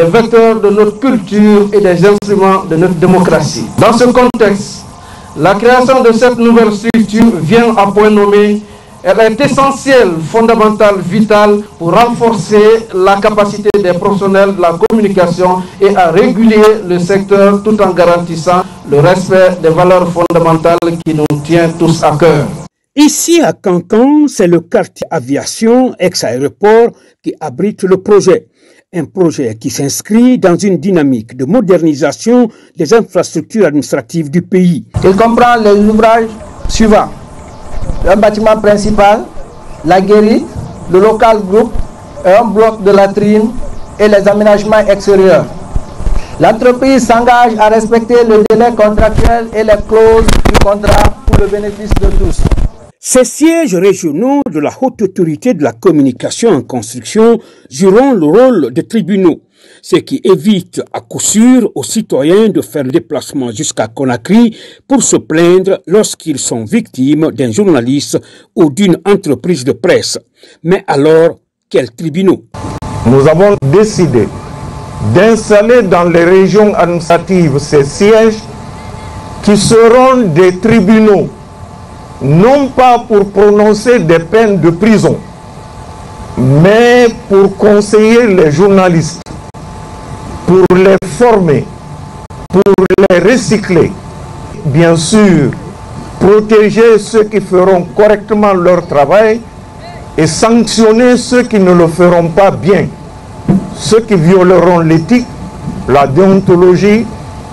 des vecteurs de notre culture et des instruments de notre démocratie. Dans ce contexte, la création de cette nouvelle structure vient à point nommé. Elle est essentielle, fondamentale, vitale pour renforcer la capacité des professionnels de la communication et à réguler le secteur tout en garantissant le respect des valeurs fondamentales qui nous tiennent tous à cœur. Ici à Cancan, c'est le quartier aviation ex-aéroport qui abrite le projet. Un projet qui s'inscrit dans une dynamique de modernisation des infrastructures administratives du pays. Il comprend les ouvrages suivants. Un bâtiment principal, la guérite, le local groupe, un bloc de latrines et les aménagements extérieurs. L'entreprise s'engage à respecter le délai contractuel et les clauses du contrat pour le bénéfice de tous. Ces sièges régionaux de la haute autorité de la communication en construction joueront le rôle de tribunaux, ce qui évite à coup sûr aux citoyens de faire le déplacement jusqu'à Conakry pour se plaindre lorsqu'ils sont victimes d'un journaliste ou d'une entreprise de presse. Mais alors, quels tribunaux? Nous avons décidé d'installer dans les régions administratives ces sièges qui seront des tribunaux, non pas pour prononcer des peines de prison, mais pour conseiller les journalistes, pour les former, pour les recycler. Bien sûr, protéger ceux qui feront correctement leur travail et sanctionner ceux qui ne le feront pas bien, ceux qui violeront l'éthique, la déontologie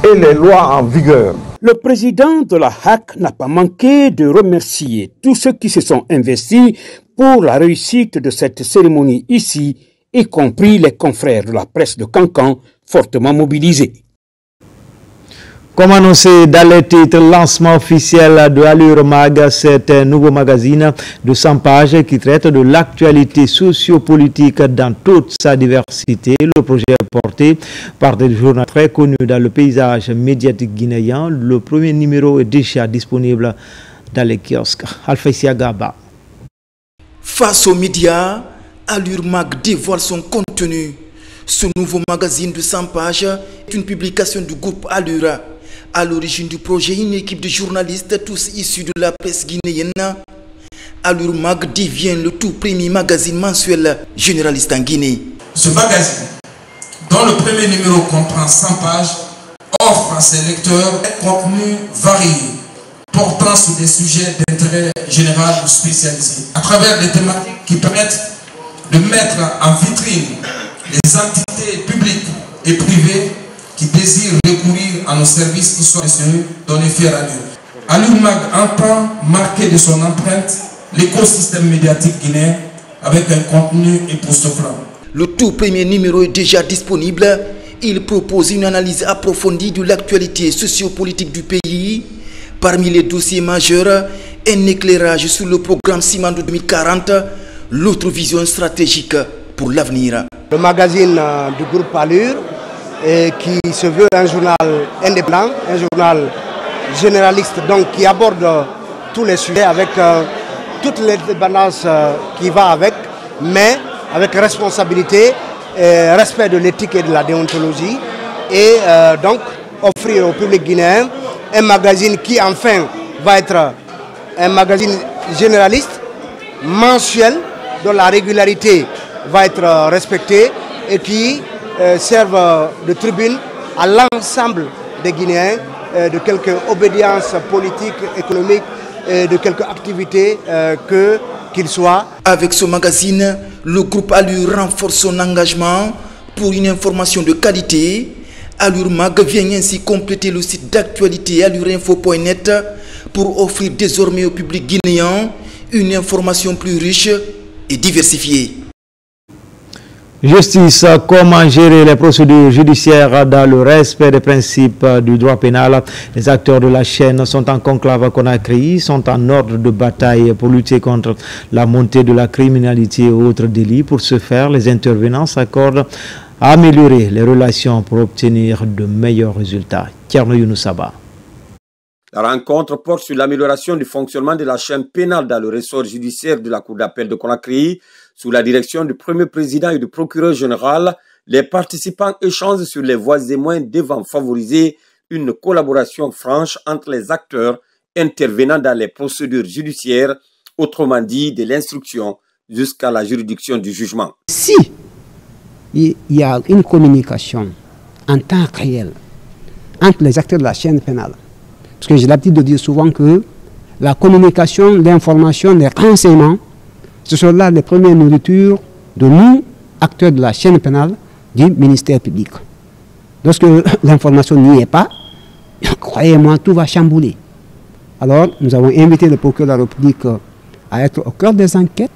et les lois en vigueur. Le président de la HAC n'a pas manqué de remercier tous ceux qui se sont investis pour la réussite de cette cérémonie ici, y compris les confrères de la presse de Cancan, fortement mobilisés. Comme annoncé dans les titres, lancement officiel de Allure Mag, c'est un nouveau magazine de 100 pages qui traite de l'actualité sociopolitique dans toute sa diversité. Le projet est porté par des journalistes très connus dans le paysage médiatique guinéen. Le premier numéro est déjà disponible dans les kiosques. Alphaïsia Gaba. Face aux médias, Allure Mag dévoile son contenu. Ce nouveau magazine de 100 pages est une publication du groupe Allure. À l'origine du projet, une équipe de journalistes, tous issus de la presse guinéenne. Allure Mag devient le tout premier magazine mensuel généraliste en Guinée. Ce magazine, dont le premier numéro comprend 100 pages, offre à ses lecteurs un contenu varié, portant sur des sujets d'intérêt général ou spécialisé, à travers des thématiques qui permettent de mettre en vitrine les entités publiques et privées qui désirent recourir à nos services qui sont donnés fiers à Dieu. Allure Mag entend marquer de son empreinte l'écosystème médiatique guinéen avec un contenu époustouflant. Le tout premier numéro est déjà disponible. Il propose une analyse approfondie de l'actualité sociopolitique du pays. Parmi les dossiers majeurs, un éclairage sur le programme Simandou 2040, l'autre vision stratégique pour l'avenir. Le magazine du groupe Allure, qui se veut un journal indépendant, un journal généraliste, donc qui aborde tous les sujets avec toute l'indépendance qui va avec, mais avec responsabilité, respect de l'éthique et de la déontologie, et donc offrir au public guinéen un magazine qui enfin va être un magazine généraliste, mensuel, dont la régularité va être respectée et qui servent de tribune à l'ensemble des Guinéens de quelque obédience politique, économique, de quelque activité qu'il soit. Avec ce magazine, le groupe Allure renforce son engagement pour une information de qualité. Allure Mag vient ainsi compléter le site d'actualité allureinfo.net pour offrir désormais au public guinéen une information plus riche et diversifiée. Justice, comment gérer les procédures judiciaires dans le respect des principes du droit pénal? Les acteurs de la chaîne sont en conclave à Conakry, sont en ordre de bataille pour lutter contre la montée de la criminalité et autres délits. Pour ce faire, les intervenants s'accordent à améliorer les relations pour obtenir de meilleurs résultats. Tierno Younoussaba. La rencontre porte sur l'amélioration du fonctionnement de la chaîne pénale dans le ressort judiciaire de la Cour d'appel de Conakry, sous la direction du premier président et du procureur général, les participants échangent sur les voies et moyens devant favoriser une collaboration franche entre les acteurs intervenant dans les procédures judiciaires, autrement dit de l'instruction jusqu'à la juridiction du jugement. Si il y a une communication en temps réel entre les acteurs de la chaîne pénale, parce que j'ai l'habitude de dire souvent que la communication, l'information, les renseignements, ce sont là les premières nourritures de nous, acteurs de la chaîne pénale, du ministère public. Lorsque l'information n'y est pas, croyez-moi, tout va chambouler. Alors, nous avons invité le procureur de la République à être au cœur des enquêtes,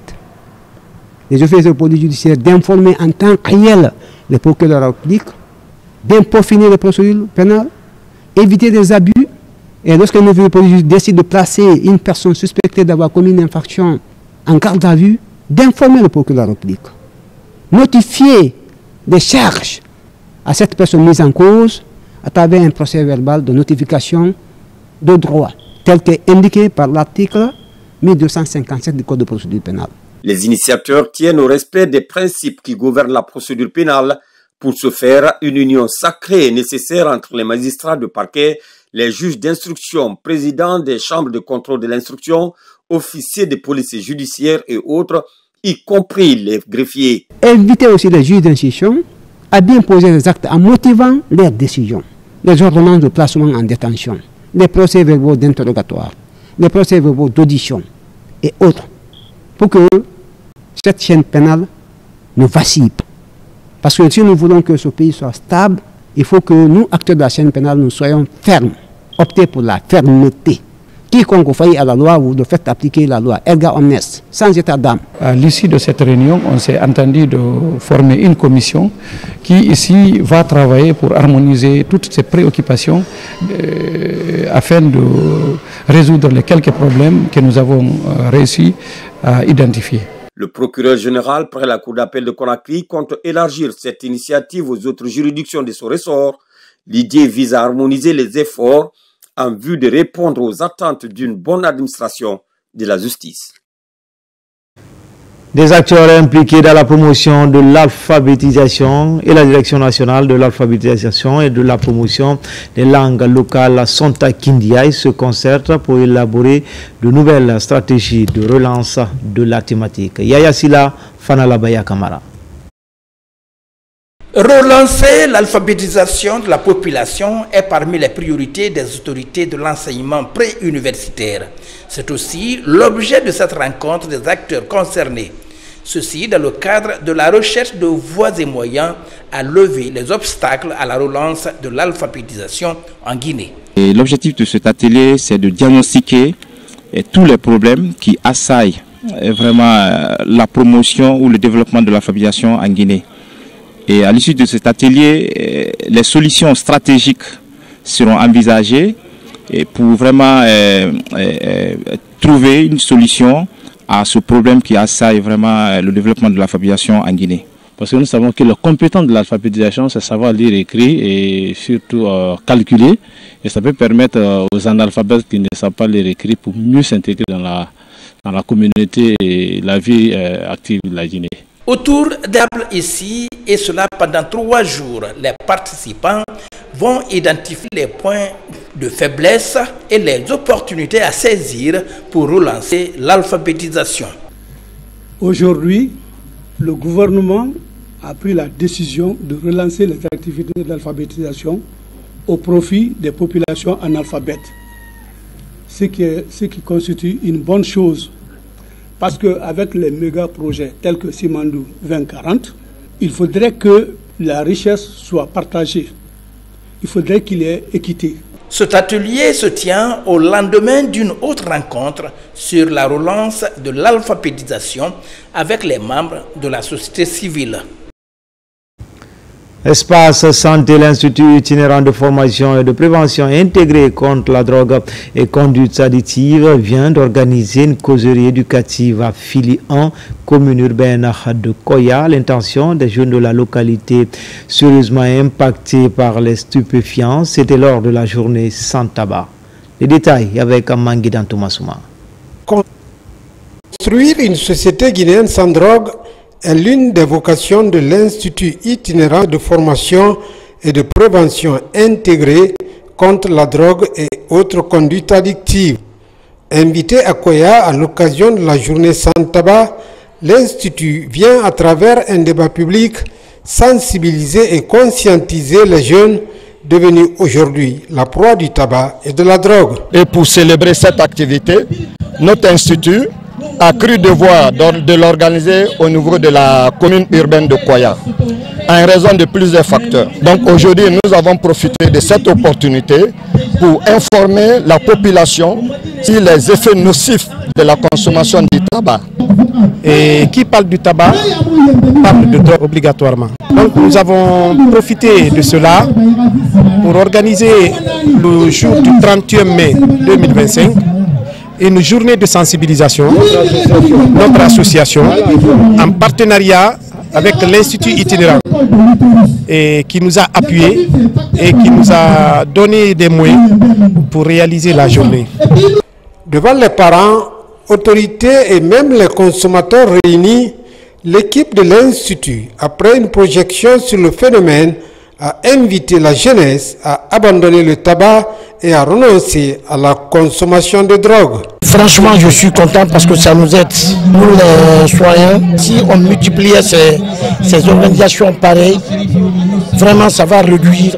les officiers de police judiciaire d'informer en temps réel les procureurs de la République, bien peaufiner les procédures pénales, éviter des abus. Et lorsque le nouveau police décide de placer une personne suspectée d'avoir commis une infraction en garde à vue, d'informer le procureur de la République. Notifier des charges à cette personne mise en cause à travers un procès verbal de notification de droit, tel qu'est indiqué par l'article 1257 du Code de procédure pénale. Les initiateurs tiennent au respect des principes qui gouvernent la procédure pénale. Pour ce faire, une union sacrée est nécessaire entre les magistrats de parquet, les juges d'instruction, présidents des chambres de contrôle de l'instruction, officiers de police judiciaire et autres, y compris les greffiers. Inviter aussi les juges d'instruction à bien poser les actes en motivant leurs décisions, les ordonnances de placement en détention, les procès-verbaux d'interrogatoire, les procès-verbaux d'audition et autres, pour que cette chaîne pénale ne vacille pas. Parce que si nous voulons que ce pays soit stable, il faut que nous, acteurs de la chaîne pénale, nous soyons fermes, opter pour la fermeté. Quiconque faillit à la loi ou de fait appliquer la loi, erga omnes, sans état d'âme. À l'issue de cette réunion, on s'est entendu de former une commission qui ici va travailler pour harmoniser toutes ces préoccupations afin de résoudre les quelques problèmes que nous avons réussi à identifier. Le procureur général près la cour d'appel de Conakry compte élargir cette initiative aux autres juridictions de son ressort. L'idée vise à harmoniser les efforts en vue de répondre aux attentes d'une bonne administration de la justice. Des acteurs impliqués dans la promotion de l'alphabétisation et la Direction nationale de l'alphabétisation et de la promotion des langues locales Sonta Kindiaï se concertent pour élaborer de nouvelles stratégies de relance de la thématique. Yaya Sila, Fanalabaya Kamara. Relancer l'alphabétisation de la population est parmi les priorités des autorités de l'enseignement préuniversitaire. C'est aussi l'objet de cette rencontre des acteurs concernés. Ceci dans le cadre de la recherche de voies et moyens à lever les obstacles à la relance de l'alphabétisation en Guinée. L'objectif de cet atelier, c'est de diagnostiquer tous les problèmes qui assaillent vraiment la promotion ou le développement de l'alphabétisation en Guinée. Et à l'issue de cet atelier, les solutions stratégiques seront envisagées pour vraiment trouver une solution à ce problème qui assaille vraiment le développement de l'alphabétisation en Guinée. Parce que nous savons que le compétent de l'alphabétisation, c'est savoir lire, écrire et surtout calculer. Et ça peut permettre aux analphabètes qui ne savent pas lire, écrire pour mieux s'intégrer dans la communauté et la vie active de la Guinée. Autour d'Able ici, et cela pendant 3 jours, les participants vont identifier les points de faiblesse et les opportunités à saisir pour relancer l'alphabétisation. Aujourd'hui, le gouvernement a pris la décision de relancer les activités d'alphabétisation au profit des populations analphabètes, ce qui constitue une bonne chose. Parce qu'avec les méga-projets tels que Simandou 2040, il faudrait que la richesse soit partagée. Il faudrait qu'il y ait équité. Cet atelier se tient au lendemain d'une autre rencontre sur la relance de l'alphabétisation avec les membres de la société civile. Espace Santé, l'Institut itinérant de formation et de prévention intégrée contre la drogue et conduite additive vient d'organiser une causerie éducative à Fili 1, commune urbaine de Koya. L'intention des jeunes de la localité sérieusement impactés par les stupéfiants, c'était lors de la journée sans tabac. Les détails avec Mangui Dantouma Souma. Construire une société guinéenne sans drogue est l'une des vocations de l'Institut itinérant de formation et de prévention intégrée contre la drogue et autres conduites addictives. Invité à Koya à l'occasion de la journée sans tabac, l'Institut vient à travers un débat public sensibiliser et conscientiser les jeunes devenus aujourd'hui la proie du tabac et de la drogue. Et pour célébrer cette activité, notre institut a cru devoir de l'organiser au niveau de la commune urbaine de Koya, en raison de plusieurs facteurs. Donc aujourd'hui, nous avons profité de cette opportunité pour informer la population sur les effets nocifs de la consommation du tabac. Et qui parle du tabac parle de drogue obligatoirement. Donc nous avons profité de cela pour organiser le jour du 31 mai 2025 une journée de sensibilisation, notre association, en partenariat avec l'Institut itinérant, et qui nous a appuyés et qui nous a donné des moyens pour réaliser la journée. Devant les parents, autorités et même les consommateurs réunis, l'équipe de l'Institut, après une projection sur le phénomène, a invité la jeunesse à abandonner le tabac et à renoncer à la consommation de drogue. Franchement, je suis content parce que ça nous aide, nous les soignants. Si on multipliait ces organisations pareilles, vraiment ça va réduire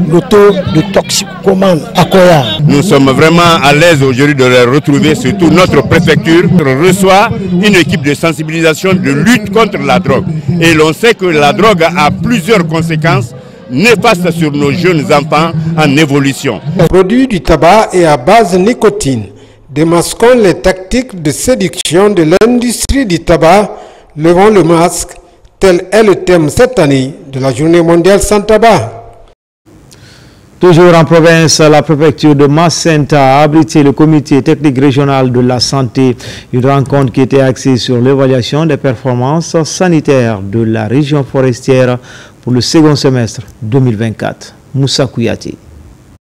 le taux de toxicomane à Koya. Nous sommes vraiment à l'aise aujourd'hui de les retrouver, surtout notre préfecture reçoit une équipe de sensibilisation de lutte contre la drogue. Et l'on sait que la drogue a plusieurs conséquences néfastes sur nos jeunes enfants en évolution. Le produit du tabac est à base de nicotine, démasquant les tactiques de séduction de l'industrie du tabac, levant le masque, tel est le thème cette année de la Journée mondiale sans tabac. Toujours en province, la préfecture de Macenta a abrité le comité technique régional de la santé, une rencontre qui était axée sur l'évaluation des performances sanitaires de la région forestière pour le second semestre 2024. Moussa Kouyati.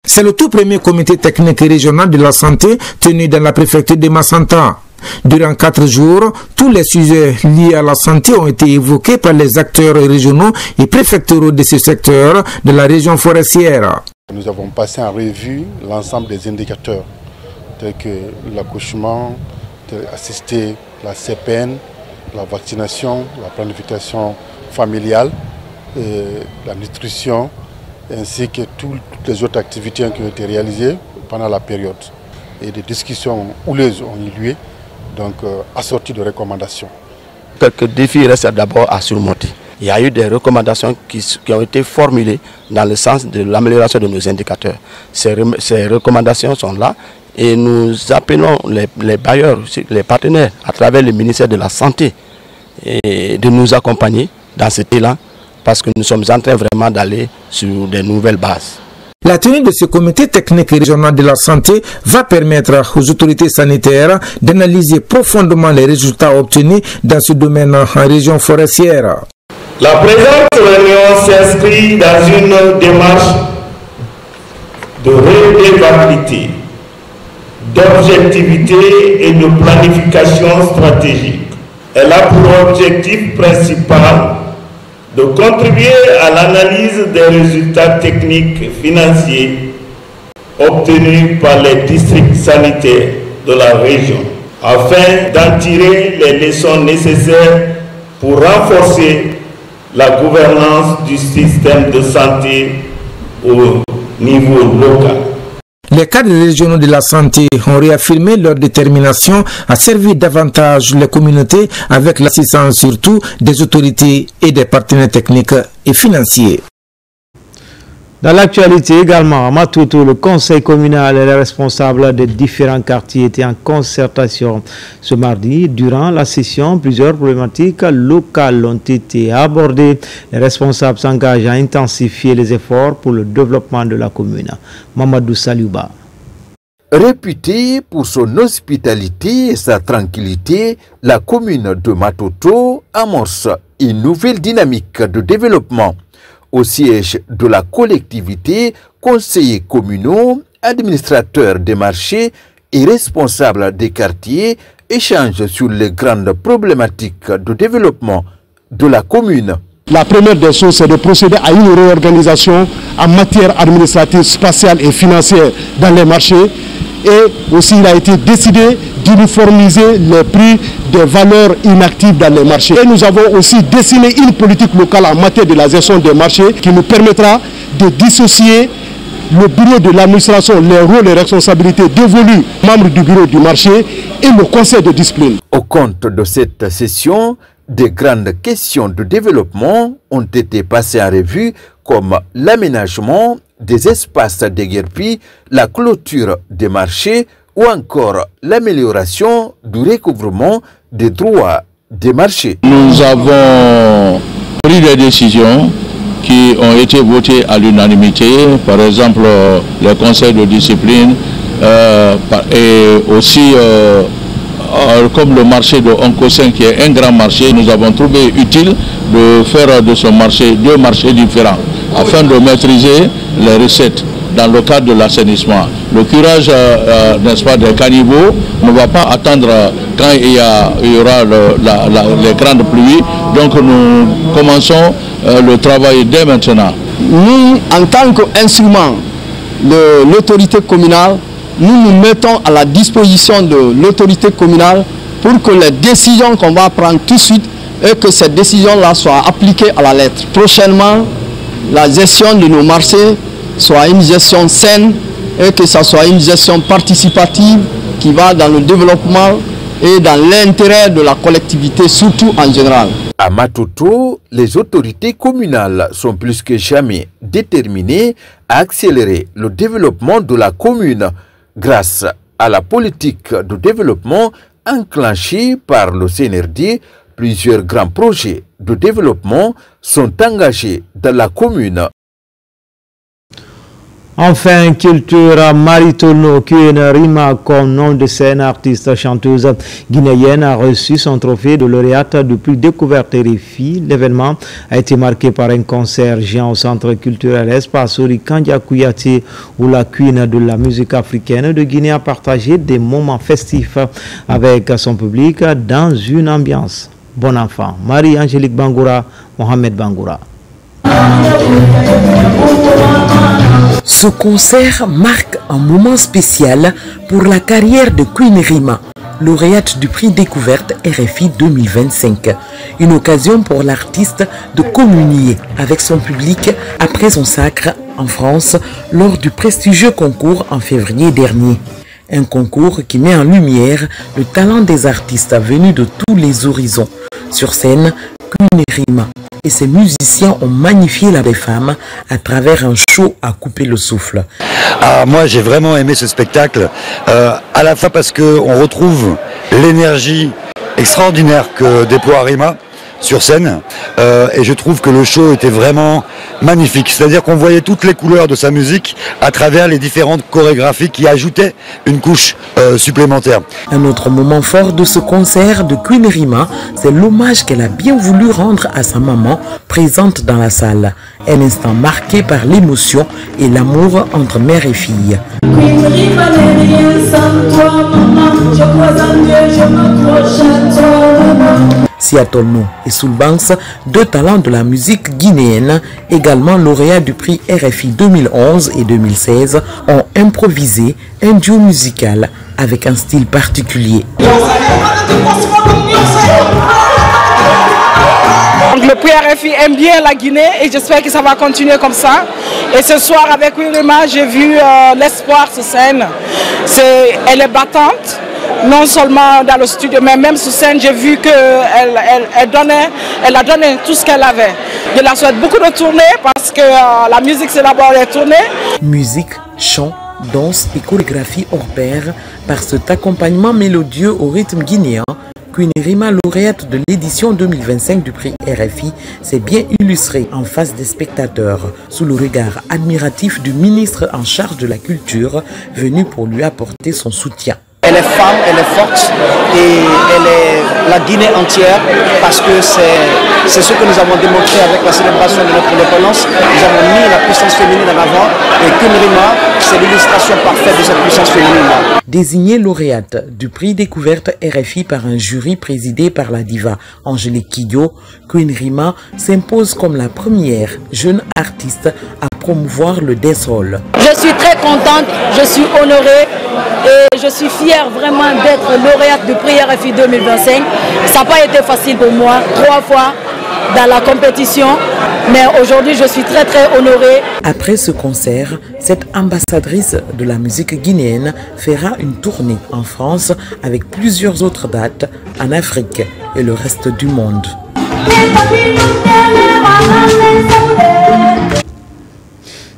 C'est le tout premier comité technique régional de la santé tenu dans la préfecture de Macenta. Durant 4 jours, tous les sujets liés à la santé ont été évoqués par les acteurs régionaux et préfectoraux de ce secteur de la région forestière. Nous avons passé en revue l'ensemble des indicateurs tels que l'accouchement, assister la CPN, la vaccination, la planification familiale, la nutrition, ainsi que toutes les autres activités qui ont été réalisées pendant la période. Et des discussions houleuses ont eu lieu, donc assorties de recommandations. Quelques défis restent d'abord à surmonter. Il y a eu des recommandations qui ont été formulées dans le sens de l'amélioration de nos indicateurs. Ces recommandations sont là et nous appelons les bailleurs, les partenaires à travers le ministère de la Santé et de nous accompagner dans cet élan parce que nous sommes en train vraiment d'aller sur de nouvelles bases. La tenue de ce comité technique régional de la santé va permettre aux autorités sanitaires d'analyser profondément les résultats obtenus dans ce domaine en région forestière. La présente réunion s'inscrit dans une démarche de redevabilité, d'objectivité et de planification stratégique. Elle a pour objectif principal de contribuer à l'analyse des résultats techniques financiers obtenus par les districts sanitaires de la région, afin d'en tirer les leçons nécessaires pour renforcer la gouvernance du système de santé au niveau local. Les cadres régionaux de la santé ont réaffirmé leur détermination à servir davantage les communautés avec l'assistance surtout des autorités et des partenaires techniques et financiers. Dans l'actualité également, à Matuto, le conseil communal et les responsables des différents quartiers étaient en concertation. Ce mardi, durant la session, plusieurs problématiques locales ont été abordées. Les responsables s'engagent à intensifier les efforts pour le développement de la commune. Mamadou Saliouba. Réputée pour son hospitalité et sa tranquillité, la commune de Matuto amorce une nouvelle dynamique de développement. Au siège de la collectivité, conseillers communaux, administrateurs des marchés et responsables des quartiers échangent sur les grandes problématiques de développement de la commune. La première des choses, c'est de procéder à une réorganisation en matière administrative, spatiale et financière dans les marchés. Et aussi, il a été décidé d'uniformiser les prix des valeurs inactives dans les marchés. Et nous avons aussi dessiné une politique locale en matière de la gestion des marchés qui nous permettra de dissocier le bureau de l'administration, les rôles et responsabilités dévolus aux membres du bureau du marché et le conseil de discipline. Au compte de cette session, des grandes questions de développement ont été passées en revue comme l'aménagement des espaces déguerpis, la clôture des marchés ou encore l'amélioration du recouvrement des droits des marchés. Nous avons pris des décisions qui ont été votées à l'unanimité, par exemple le conseil de discipline et aussi comme le marché de Onkosen qui est un grand marché, nous avons trouvé utile de faire de ce marché deux marchés différents afin de maîtriser les recettes dans le cadre de l'assainissement. Le curage n'est-ce pas, des caniveaux ne va pas attendre quand il y aura les grandes pluies. Donc nous commençons le travail dès maintenant. Nous, en tant qu'instrument de l'autorité communale, nous nous mettons à la disposition de l'autorité communale pour que les décisions qu'on va prendre tout de suite et que ces décisions-là soient appliquées à la lettre. Prochainement, la gestion de nos marchés soit une gestion saine et que ça soit une gestion participative qui va dans le développement et dans l'intérêt de la collectivité, surtout en général. À Matoto, les autorités communales sont plus que jamais déterminées à accélérer le développement de la commune grâce à la politique de développement enclenchée par le CNRD. Plusieurs grands projets de développement sont engagés dans la commune. Enfin, culture, Maritono Rima, comme nom de scène, artiste chanteuse guinéenne, a reçu son trophée de lauréate du prix Découverte RFI. L'événement a été marqué par un concert géant au centre culturel Espasori Kandia Kouyaté, où la queen de la musique africaine de Guinée a partagé des moments festifs avec son public dans une ambiance. Bon enfant. Marie-Angélique Bangoura, Mohamed Bangoura. Ce concert marque un moment spécial pour la carrière de Queen Rima, lauréate du prix Découverte RFI 2025. Une occasion pour l'artiste de communier avec son public après son sacre en France lors du prestigieux concours en février dernier. Un concours qui met en lumière le talent des artistes venus de tous les horizons. Sur scène, Queen Rima et ses musiciens ont magnifié la belle femme à travers un show à couper le souffle. Moi j'ai vraiment aimé ce spectacle, à la fois parce qu'on retrouve l'énergie extraordinaire que déploie Rima sur scène, et je trouve que le show était vraiment magnifique, c'est-à-dire qu'on voyait toutes les couleurs de sa musique à travers les différentes chorégraphies qui ajoutaient une couche supplémentaire. Un autre moment fort de ce concert de Queen Rima, c'est l'hommage qu'elle a bien voulu rendre à sa maman présente dans la salle. Un instant marqué par l'émotion et l'amour entre mère et fille. Queen Rima, sans toi, maman, je crois en Dieu, je m'accroche à toi. Siatolno et Soulbanks, deux talents de la musique guinéenne, également lauréats du prix RFI 2011 et 2016, ont improvisé un duo musical avec un style particulier. Le prix RFI aime bien la Guinée et j'espère que ça va continuer comme ça. Et ce soir avec Queen Rima, j'ai vu l'espoir sur scène. Elle est battante. Non seulement dans le studio, mais même sur scène, j'ai vu qu'elle a donné tout ce qu'elle avait. Je la souhaite beaucoup de tournées parce que la musique, c'est d'abord les tournées. Musique, chant, danse et chorégraphie hors pair par cet accompagnement mélodieux au rythme guinéen. Queen Rima, lauréate de l'édition 2025 du prix RFI, s'est bien illustrée en face des spectateurs, sous le regard admiratif du ministre en charge de la culture, venu pour lui apporter son soutien. elle est femme, elle est forte et elle est la Guinée entière parce que c'est ce que nous avons démontré avec la célébration de notre indépendance. Nous avons mis la puissance féminine en avant et Queen Rima, c'est l'illustration parfaite de cette puissance féminine. Désignée lauréate du prix découverte RFI par un jury présidé par la diva Angélique Kidjo, Queen Rima s'impose comme la première jeune artiste à promouvoir le dancehall. Je suis très contente, je suis honorée et je suis fière vraiment d'être lauréate du prix RFI 2025. Ça n'a pas été facile pour moi, 3 fois dans la compétition, mais aujourd'hui je suis très honorée. Après ce concert, cette ambassadrice de la musique guinéenne fera une tournée en France avec plusieurs autres dates en Afrique et le reste du monde.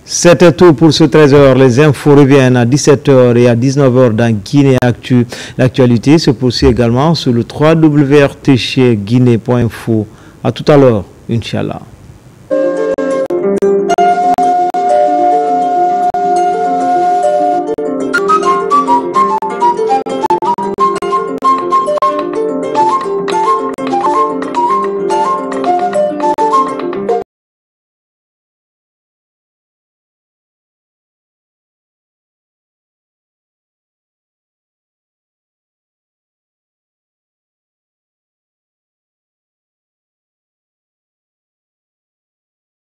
C'était tout pour ce 13h. Les infos reviennent à 17h et à 19h dans Guinée Actu. L'actualité se poursuit également sur le www.rtguinée.info. À tout à l'heure, Inch'Allah.